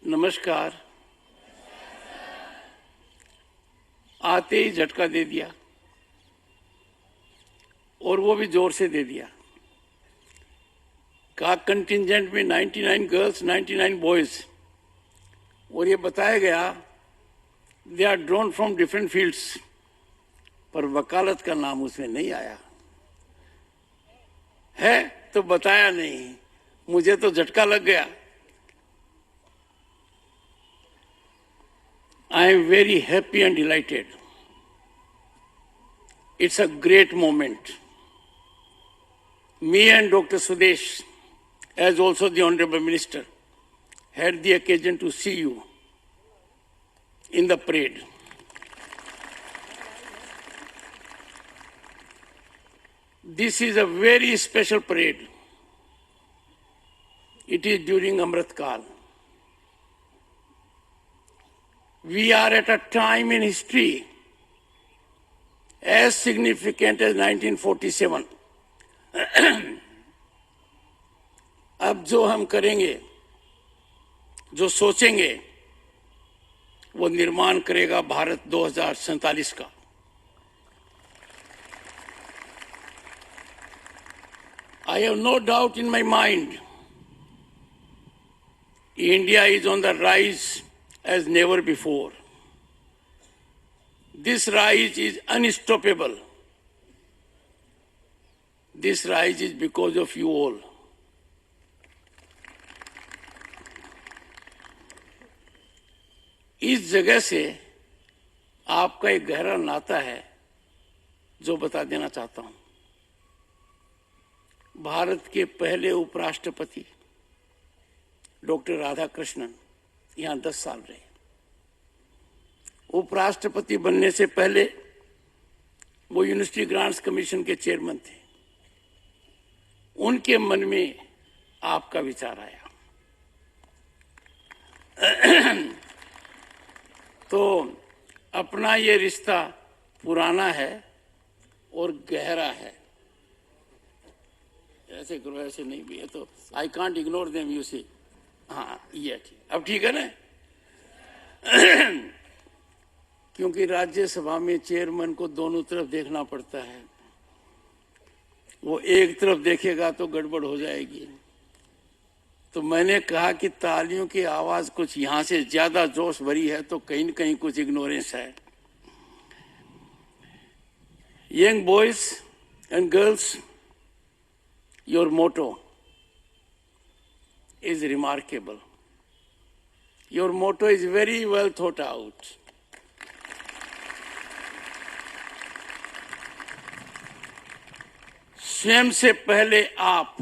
नमस्कार। आते ही झटका दे दिया और वो भी जोर से दे दिया। का कंटिंजेंट में 99 गर्ल्स 99 बॉयज, और ये बताया गया they are drawn from different fields, पर वकालत का नाम उसमें नहीं आया है तो बताया नहीं। मुझे तो झटका लग गया। I am very happy and delighted. It's a great moment. Me and Dr. Sudesh, as also the Honorable Minister, had the occasion to see you in the parade. This is a very special parade. It is during Amrit Kal. We are at a time in history as significant as 1947. अब जो हम करेंगे, जो सोचेंगे, वो निर्माण करेगा भारत 2047 का। I have no doubt in my mind, India is on the rise as never before. This rise is unstoppable. This rise is because of you all. इस जगह से आपका एक गहरा नाता है जो बता देना चाहता हूं। भारत के पहले उपराष्ट्रपति डॉक्टर राधाकृष्णन यहां 10 साल रहे। उपराष्ट्रपति बनने से पहले वो यूनिवर्सिटी ग्रांट्स कमीशन के चेयरमैन थे। उनके मन में आपका विचार आया तो अपना ये रिश्ता पुराना है और गहरा है। ऐसे करो, ऐसे नहीं भी है तो I can't ignore them, you see. हाँ, ये ठीक, अब ठीक है ना। क्योंकि राज्यसभा में चेयरमैन को दोनों तरफ देखना पड़ता है। वो एक तरफ देखेगा तो गड़बड़ हो जाएगी। तो मैंने कहा कि तालियों की आवाज कुछ यहां से ज्यादा जोश भरी है तो कहीं न कहीं कुछ इग्नोरेंस है। Young boys and girls, your motto is remarkable. Your motto is very well thought out. स्वयं से पहले आप,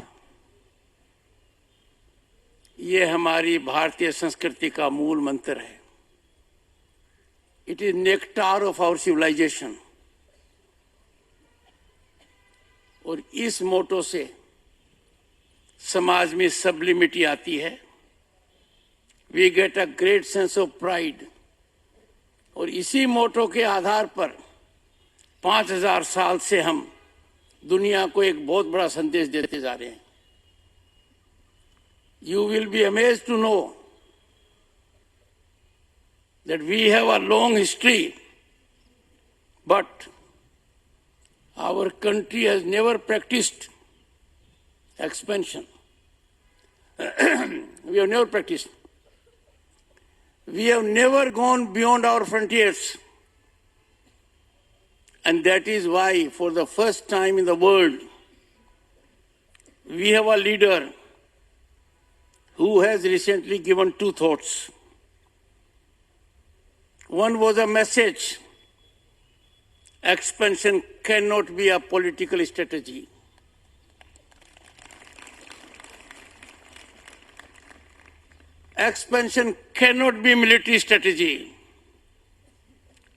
ये हमारी भारतीय संस्कृति का मूल मंत्र है। It is nectar of our civilization. और इस मोटो से समाज में सब्लिमिटी आती है। We get a great sense of pride. और इसी मोटो के आधार पर 5000 साल से हम दुनिया को एक बहुत बड़ा संदेश देते जा रहे हैं। You will be amazed to know that we have a long history, but our country has never practised expansion. We have never practiced. We have never gone beyond our frontiers. And that is why, for the first time in the world, we have a leader who has recently given 2 thoughts. One was a message: expansion cannot be a political strategy. Expansion cannot be military strategy.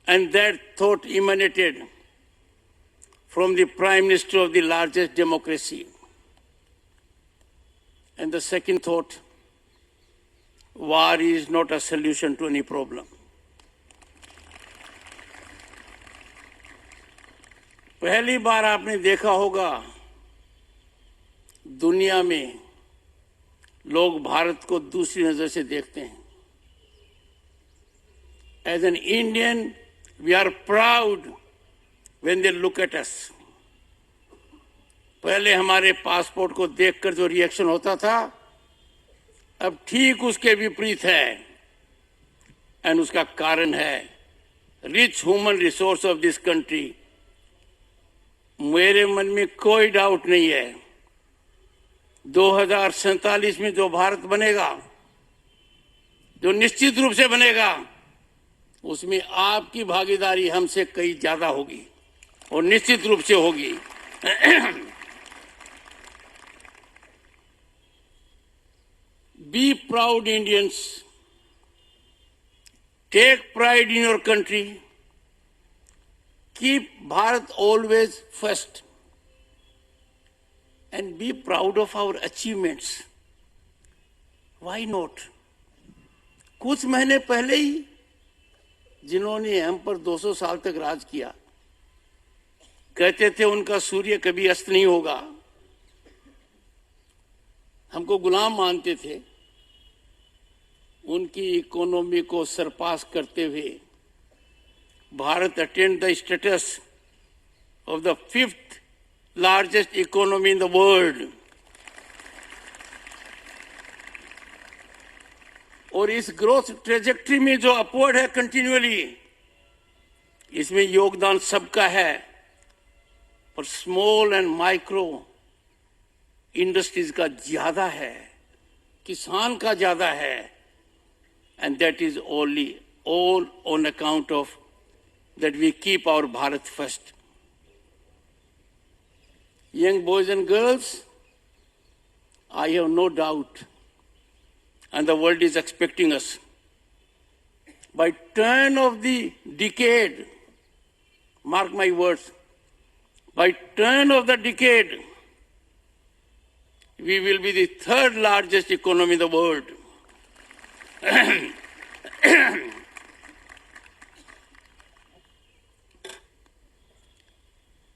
And that thought emanated from the Prime Minister of the largest democracy. And the second thought, war is not a solution to any problem. पहली बार आपने देखा होगा दुनिया में लोग भारत को दूसरी नजर से देखते हैं। As an Indian, we are proud when they look at us. पहले हमारे पासपोर्ट को देखकर जो रिएक्शन होता था, अब ठीक उसके विपरीत है, एंड उसका कारण है rich human resource of this country. मेरे मन में कोई डाउट नहीं है, 2047 में जो भारत बनेगा, जो निश्चित रूप से बनेगा, उसमें आपकी भागीदारी हमसे कहीं ज्यादा होगी और निश्चित रूप से होगी. Be proud Indians. Take pride in your country. Keep Bharat always first. And be proud of our achievements. Why not? कुछ महीने पहले ही जिन्होंने हम पर 200 साल तक राज किया, कहते थे उनका सूर्य कभी अस्त नहीं होगा, हमको गुलाम मानते थे, उनकी इकोनॉमी को सरपास करते हुए Bharat attend the status of the 5th largest economy in the world. और इस ग्रोथ ट्रेजेक्टरी में जो अपवर्ड है कंटिन्यूअली, इसमें योगदान सबका है, पर स्मॉल एंड माइक्रो इंडस्ट्रीज का ज्यादा है, किसान का ज्यादा है, and that is only all on account of that we keep our Bharat first. Young boys and girls, I have no doubt, and the world is expecting us. By turn of the decade, mark my words, by turn of the decade, we will be the 3rd largest economy in the world.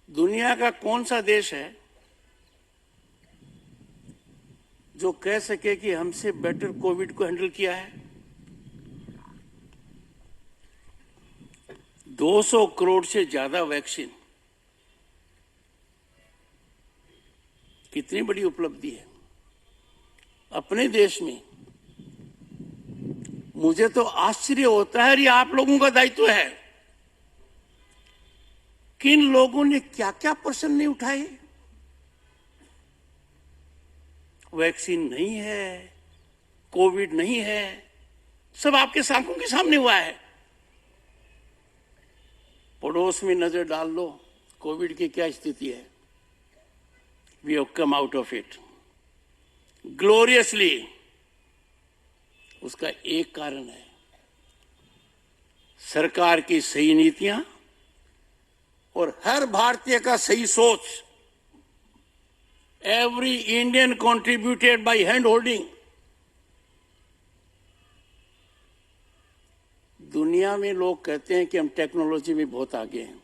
दुनिया का कौन सा देश है जो कह सके कि हमसे बेटर कोविड को हैंडल किया है? 200 करोड़ से ज्यादा वैक्सीन, कितनी बड़ी उपलब्धि है अपने देश में. मुझे तो आश्चर्य होता है, ये आप लोगों का दायित्व है, किन लोगों ने क्या क्या प्रश्न नहीं उठाए. वैक्सीन नहीं है, कोविड नहीं है, सब आपके आंखों के सामने हुआ है. पड़ोस में नजर डाल लो, कोविड की क्या स्थिति है. We have come out of it gloriously. उसका एक कारण है सरकार की सही नीतियां और हर भारतीय का सही सोच. Every Indian contributed by hand holding. दुनिया में लोग कहते हैं कि हम टेक्नोलॉजी में बहुत आगे हैं.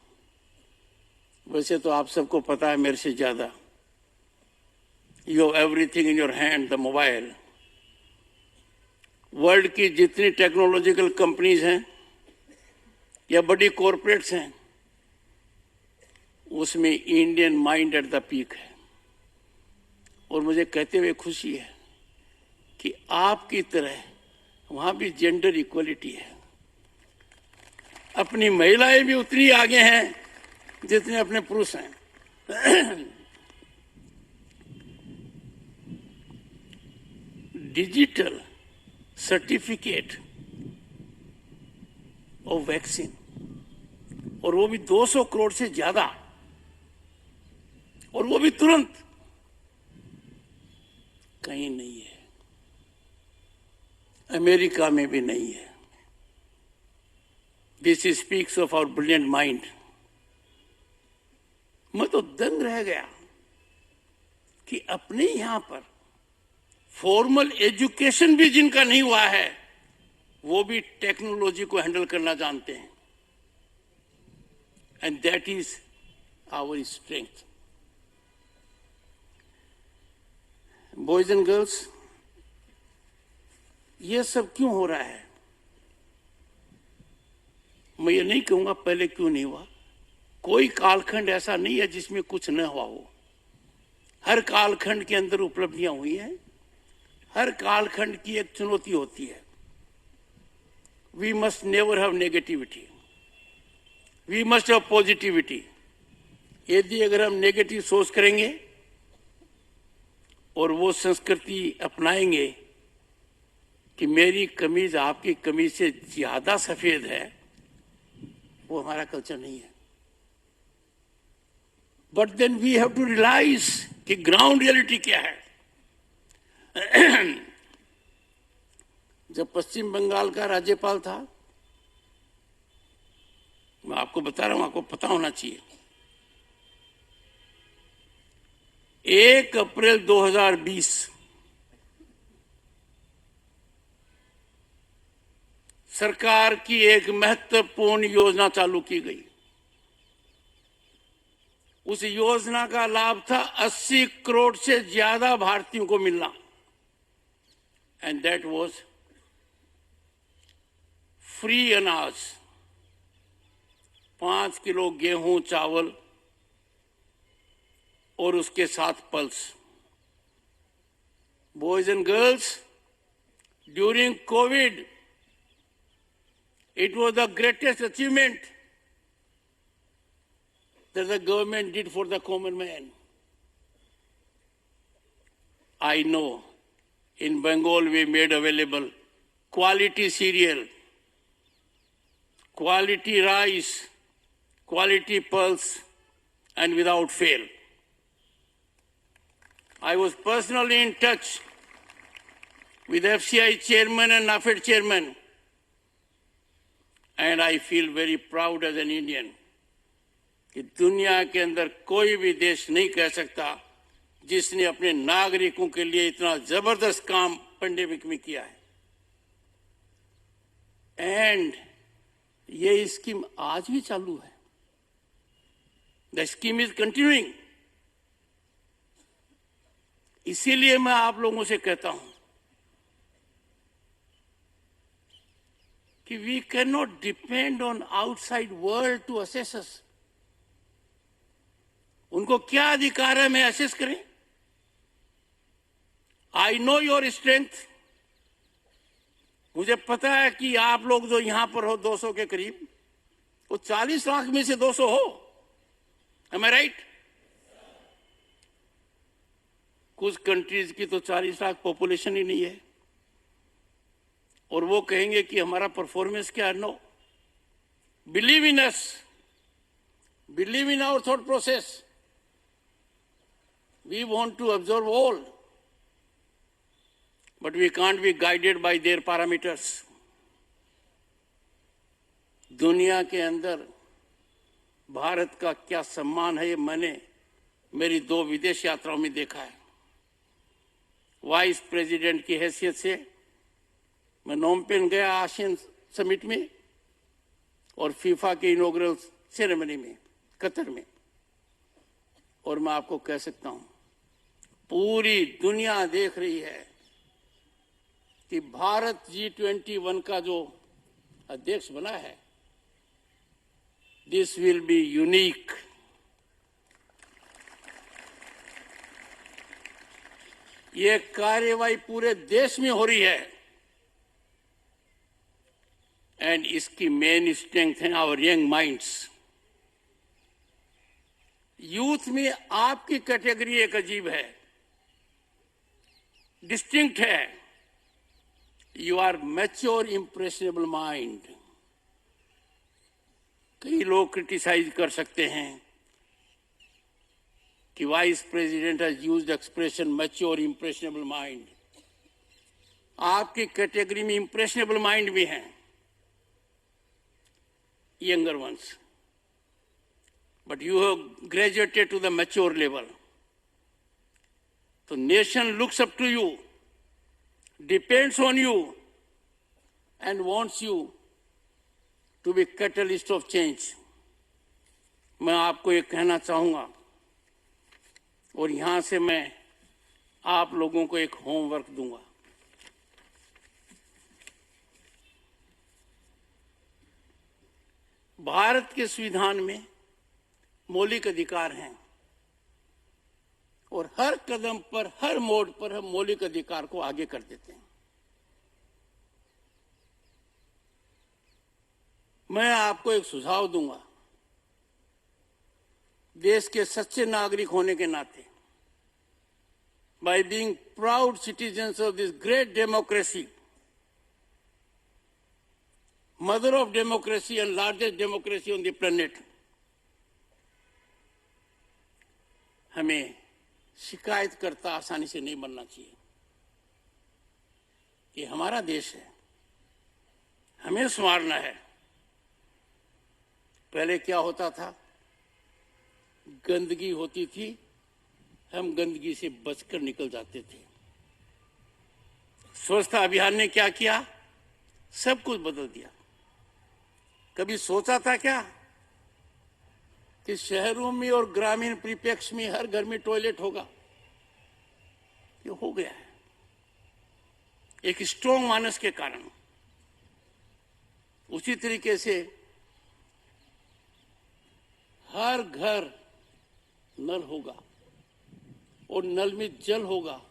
वैसे तो आप सबको पता है मेरे से ज्यादा. You have everything in your hand, the mobile. World की जितनी टेक्नोलॉजिकल कंपनीज हैं या बड़ी कॉरपोरेट्स हैं, उसमें Indian mind at the peak है. और मुझे कहते हुए खुशी है कि आपकी तरह वहां भी जेंडर इक्वलिटी है. अपनी महिलाएं भी उतनी आगे हैं जितने अपने पुरुष हैं. डिजिटल सर्टिफिकेट ऑफ वैक्सीन, और वो भी 200 करोड़ से ज्यादा, और वो भी तुरंत, कहीं नहीं है. अमेरिका में भी नहीं है. This speaks of our brilliant mind. मैं तो दंग रह गया कि अपने यहां पर फॉर्मल एजुकेशन भी जिनका नहीं हुआ है, वो भी टेक्नोलॉजी को हैंडल करना जानते हैं. And that is our strength. Boys and girls, ये सब क्यों हो रहा है? मैं ये नहीं कहूंगा पहले क्यों नहीं हुआ, कोई कालखंड ऐसा नहीं है जिसमें कुछ न हुआ हो। हर कालखंड के अंदर उपलब्धियां हुई हैं, हर कालखंड की एक चुनौती होती है। We must never have negativity, we must have positivity. यदि अगर हम नेगेटिव सोच करेंगे और वो संस्कृति अपनाएंगे कि मेरी कमीज आपकी कमीज से ज्यादा सफेद है, वो हमारा कल्चर नहीं है। But then we have to realise कि ग्राउंड रियलिटी क्या है। जब पश्चिम बंगाल का राज्यपाल था, मैं आपको बता रहा हूं, आपको पता होना चाहिए, 1 अप्रैल 2020 सरकार की एक महत्वपूर्ण योजना चालू की गई। उस योजना का लाभ था 80 करोड़ से ज्यादा भारतीयों को मिलना, एंड दैट वाज फ्री अनाज, 5 किलो गेहूं चावल और उसके साथ pulse. Boys and girls, during Covid it was the greatest achievement that the government did for the common man. I know in Bengal we made available quality cereal, quality rice, quality pulse, and without fail. I was personally in touch with FCI chairman and NAFED chairman, and I feel very proud as an Indian कि दुनिया के अंदर कोई भी देश नहीं कह सकता जिसने अपने नागरिकों के लिए इतना जबरदस्त काम पेंडेमिक में किया है। एंड ये स्कीम आज भी चालू है। The scheme is continuing. इसीलिए मैं आप लोगों से कहता हूं कि we cannot depend on outside world to assess us. उनको क्या अधिकार है मैं असेस करें? I know your strength. मुझे पता है कि आप लोग जो यहां पर हो 200 के करीब, वो 40 लाख में से 200 हो। Am I right? कुछ कंट्रीज की तो 40 लाख पॉपुलेशन ही नहीं है और वो कहेंगे कि हमारा परफॉर्मेंस क्या है। No, believe in us, believe in our thought process. We want to observe all, but we can't be guided by their parameters. दुनिया के अंदर भारत का क्या सम्मान है, ये मैंने मेरी 2 विदेश यात्राओं में देखा है। वाइस प्रेसिडेंट की हैसियत से मैं नोमपेन गया आसियान समिट में और फीफा के इनॉग्रल सेरेमनी में कतर में, और मैं आपको कह सकता हूं पूरी दुनिया देख रही है कि भारत G21 का जो अध्यक्ष बना है, दिस विल बी यूनिक। ये कार्यवाही पूरे देश में हो रही है एंड इसकी मेन स्ट्रेंथ है आवर यंग माइंड्स। यूथ में आपकी कैटेगरी एक अजीब है, डिस्टिंक्ट है। You are mature impressionable mind. कई लोग क्रिटिसाइज कर सकते हैं कि vice president has used expression mature impressionable mind. आपकी कैटेगरी में इम्प्रेशनेबल माइंड भी हैं, younger ones, but you have graduated to the mature level. So nation looks up to you, depends on you, and wants you to be catalyst of change. मैं आपको ये कहना चाहूंगा और यहां से मैं आप लोगों को एक होमवर्क दूंगा। भारत के संविधान में मौलिक अधिकार हैं और हर कदम पर, हर मोड़ पर हम मौलिक अधिकार को आगे कर देते हैं। मैं आपको एक सुझाव दूंगा, देश के सच्चे नागरिक होने के नाते, by being proud citizens of this great democracy, mother of democracy and largest democracy on the planet, हमें शिकायतकर्ता आसानी से नहीं बनना चाहिए। ये हमारा देश है, हमें संवारना है। पहले क्या होता था, गंदगी होती थी, हम गंदगी से बचकर निकल जाते थे। स्वच्छता अभियान ने क्या किया, सब कुछ बदल दिया। कभी सोचा था क्या कि शहरों में और ग्रामीण परिप्रेक्ष्य में हर घर में टॉयलेट होगा? ये हो गया है, एक स्ट्रॉन्ग मानस के कारण। उसी तरीके से हर घर नल होगा और नल में जल होगा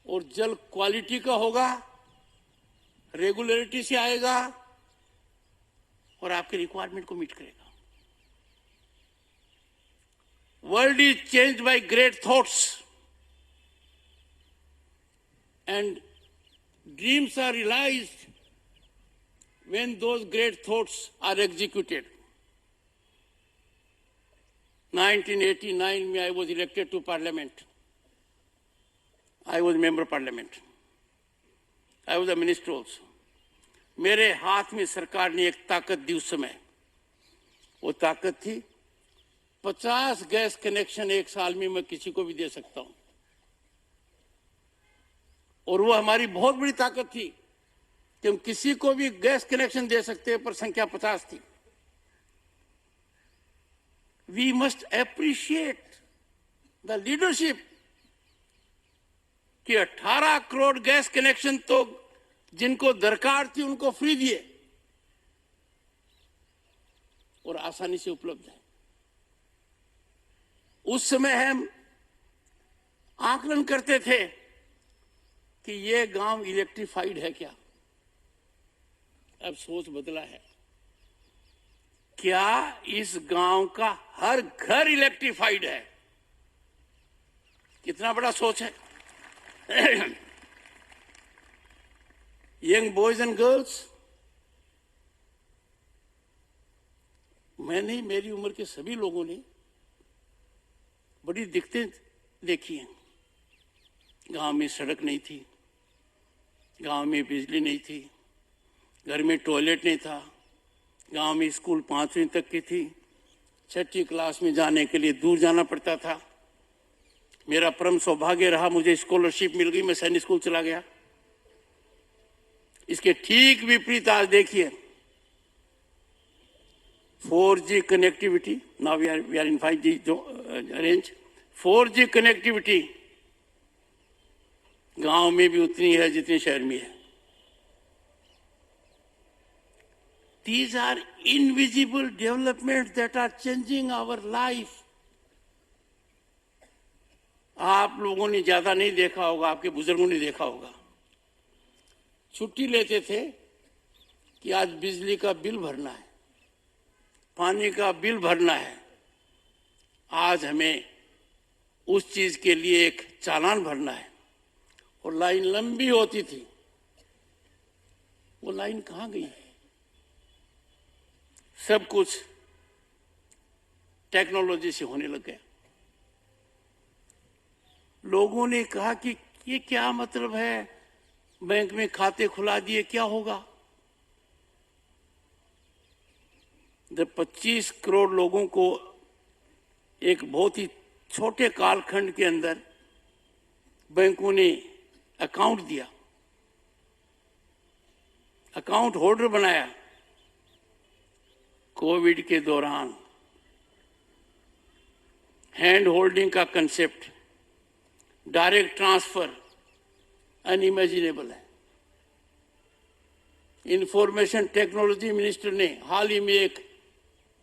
और जल क्वालिटी का होगा, रेगुलरिटी से आएगा और आपके रिक्वायरमेंट को मीट करेगा। World is changed by great thoughts and dreams are realised when those great thoughts are executed. 1989 में I was elected to parliament. I was member of parliament. I was a minister also. मेरे हाथ में सरकार ने एक ताकत दी उस समय। वो ताकत थी 50 गैस कनेक्शन एक साल में मैं किसी को भी दे सकता हूं। और वो हमारी बहुत बड़ी ताकत थी कि हम किसी को भी गैस कनेक्शन दे सकते हैं, पर संख्या 50 थी। We must appreciate the leadership कि 18 करोड़ गैस कनेक्शन तो जिनको दरकार थी उनको फ्री दिए और आसानी से उपलब्ध है। उस समय हम आकलन करते थे कि ये गांव इलेक्ट्रिफाइड है क्या? अब सोच बदला है। क्या इस गांव का हर घर इलेक्ट्रिफाइड है? कितना बड़ा सोच है। यंग बॉयज एंड गर्ल्स, मैंने, मेरी उम्र के सभी लोगों ने बड़ी दिक्कतें देखी हैं। गांव में सड़क नहीं थी, गांव में बिजली नहीं थी, घर में टॉयलेट नहीं था, गांव में स्कूल 5वीं तक की थी, 6ठी क्लास में जाने के लिए दूर जाना पड़ता था। मेरा परम सौभाग्य रहा, मुझे स्कॉलरशिप मिल गई, मैं सैनिक स्कूल चला गया। इसके ठीक विपरीत आज देखिए 4G connectivity, now we are in 5G जो रेंज। 4G कनेक्टिविटी गांव में भी उतनी है जितनी शहर में है। These are invisible developments that are changing our life. आप लोगों ने ज्यादा नहीं देखा होगा, आपके बुजुर्गों ने देखा होगा। छुट्टी लेते थे कि आज बिजली का बिल भरना है, पानी का बिल भरना है। आज हमें उस चीज के लिए एक चालान भरना है और लाइन लंबी होती थी। वो लाइन कहां गई? सब कुछ टेक्नोलॉजी से होने लग गया। लोगों ने कहा कि ये क्या मतलब है, बैंक में खाते खुला दिए क्या होगा? जब 25 करोड़ लोगों को एक बहुत ही छोटे कालखंड के अंदर बैंकों ने अकाउंट दिया, अकाउंट होल्डर बनाया। कोविड के दौरान हैंड होल्डिंग का कंसेप्ट, डायरेक्ट ट्रांसफर अनइमेजिनेबल है। इंफॉर्मेशन टेक्नोलॉजी मिनिस्टर ने हाल ही में एक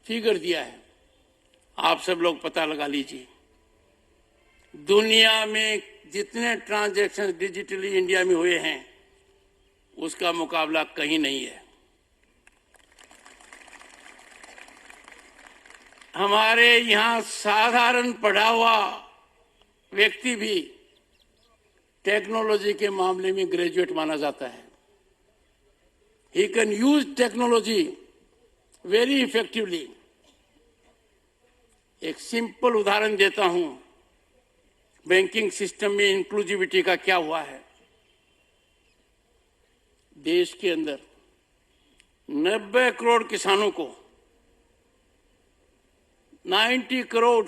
फिगर दिया है, आप सब लोग पता लगा लीजिए। दुनिया में जितने ट्रांजैक्शन डिजिटली इंडिया में हुए हैं उसका मुकाबला कहीं नहीं है। हमारे यहाँ साधारण पढ़ा हुआ व्यक्ति भी टेक्नोलॉजी के मामले में ग्रेजुएट माना जाता है। He can use technology very effectively. एक सिंपल उदाहरण देता हूं, बैंकिंग सिस्टम में इंक्लूसिविटी का क्या हुआ है। देश के अंदर 90 करोड़ किसानों को 90 करोड़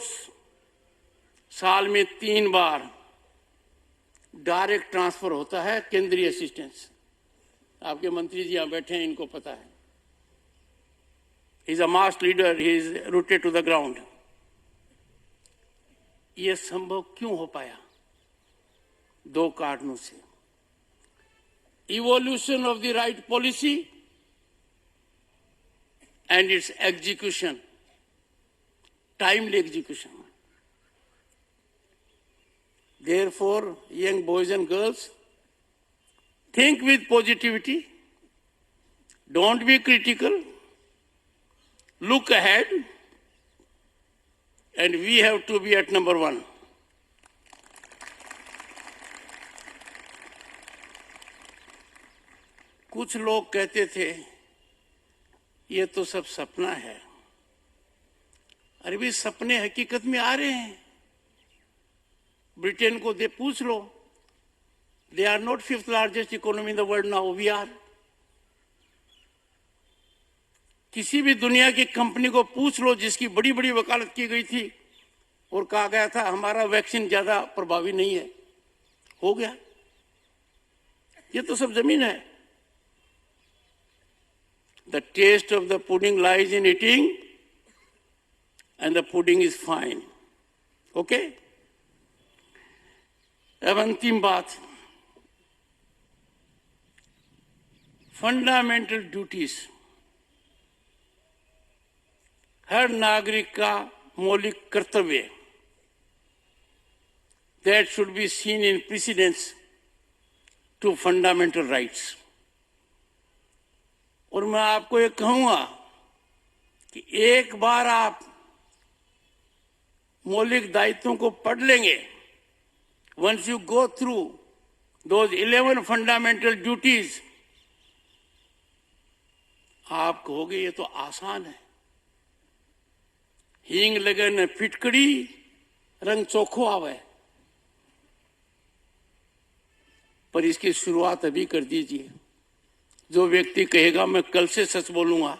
साल में 3 बार डायरेक्ट ट्रांसफर होता है, केंद्रीय असिस्टेंस। आपके मंत्री जी यहां बैठे हैं, इनको पता है। He is a mass leader, he is rooted to the ground. यह संभव क्यों हो पाया? 2 कारणों से। Evolution of the right policy and its execution, timely execution. Therefore, young boys and girls, think with positivity, don't be critical, look ahead, and we have to be at number 1. कुछ लोग कहते थे ये तो सब सपना है। अरे भी सपने हकीकत में आ रहे हैं। ब्रिटेन को दे पूछ लो, they are not 5th largest economy in the world, now we are. किसी भी दुनिया की कंपनी को पूछ लो जिसकी बड़ी बड़ी वकालत की गई थी और कहा गया था हमारा वैक्सीन ज्यादा प्रभावी नहीं है, हो गया। ये तो सब जमीन है। The test of the pudding lies in eating and the pudding is fine. Okay, अब अंतिम बात, फंडामेंटल ड्यूटीज। हर नागरिक का मौलिक कर्तव्य, that should be seen in precedence to fundamental rights. और मैं आपको ये कहूंगा कि एक बार आप मौलिक दायित्वों को पढ़ लेंगे, once you go through those 11 fundamental duties, आप कहोगे ये तो आसान है। हींग लगन फिटकड़ी रंग चोखो आवे, पर इसकी शुरुआत अभी कर दीजिए। जो व्यक्ति कहेगा मैं कल से सच बोलूंगा,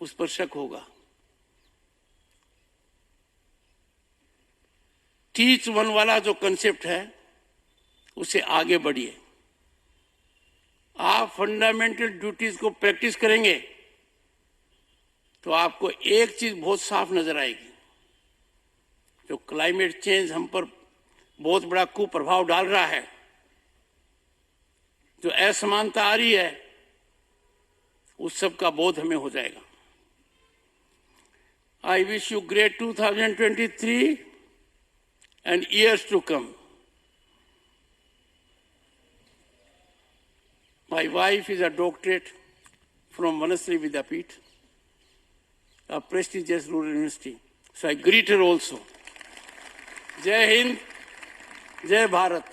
उस पर शक होगा। टीच वन वाला जो कंसेप्ट है उसे आगे बढ़िए। आप फंडामेंटल ड्यूटीज को प्रैक्टिस करेंगे तो आपको एक चीज बहुत साफ नजर आएगी, जो क्लाइमेट चेंज हम पर बहुत बड़ा कुप्रभाव डाल रहा है, जो असमानता आ रही है, उस सब का बोध हमें हो जाएगा। I wish you great 2023 and years to come. My wife is a doctorate from Vanasri Vidyapeeth, a prestigious rural university. So I greet her also. Jai Hind, Jai Bharat.